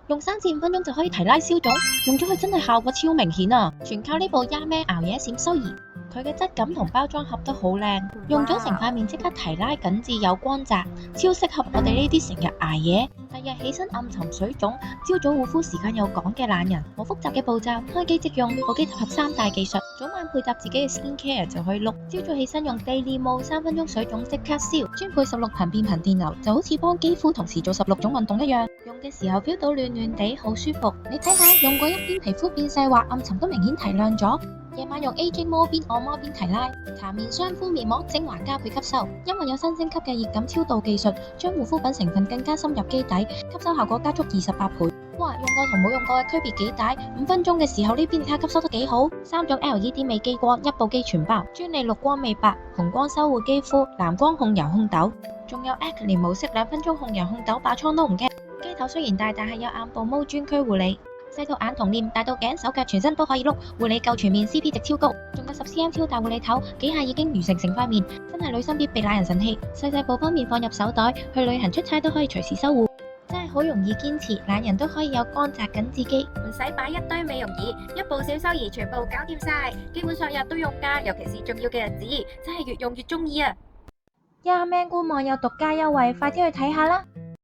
用3至5分鐘就可以提拉消腫，用咗佢真係效果超明顯啊！全靠呢部 YAMAN 熬夜閃修儀。佢嘅質感同包裝盒都好靚，用咗成塊面即刻提拉緊緻有光澤，超適合我哋呢啲成日捱夜、第日起身暗沉水腫、朝早護膚時間又趕嘅懶人。冇複雜嘅步驟，開機即用，部機集合3大技術，早晚配搭自己嘅 skin care 就可以碌。朝早起身用 Daily Mode 3分鐘水腫即刻消，專配16頻變頻電流，就好似幫肌膚同時做16種運動一樣。用嘅時候 feel 到暖暖地，好舒服。你睇下，用過一邊皮膚變細滑，暗沉都明顯提亮咗。夜晚用 Aging Mode 邊按摩邊提拉，搽面霜敷面膜，精華加倍吸收。因為有新升級嘅熱感超導技術，將護膚品成分更加深入肌底，吸收效果加速28倍。哇！用過同冇用過嘅區別幾大？5分鐘嘅時候呢邊睇下吸收得幾好。3種 LED 美肌光，一部機全包，專利綠光美白、紅光修護肌膚、藍光控油控痘，仲有 Acne 模式2分鐘控油控痘，爆瘡都唔驚。機頭雖然大，但係有眼部毛專區護理。細到眼同臉，大到頸手腳全身都可以碌，護理夠全面 ，CP 值超高，仲有10cm 超大護理頭，幾下已經完成成塊面，真係女生必備懶人神器。細部方面放入手袋，去旅行出差都可以隨時修護，真係好容易堅持，懶人都可以有光澤緊緻肌，唔使擺一堆美容儀，一部小修儀全部搞掂晒，基本上日都用㗎，尤其是重要嘅日子，真係越用越中意啊！ YAMAN 官網有獨家優惠，快啲去睇下啦！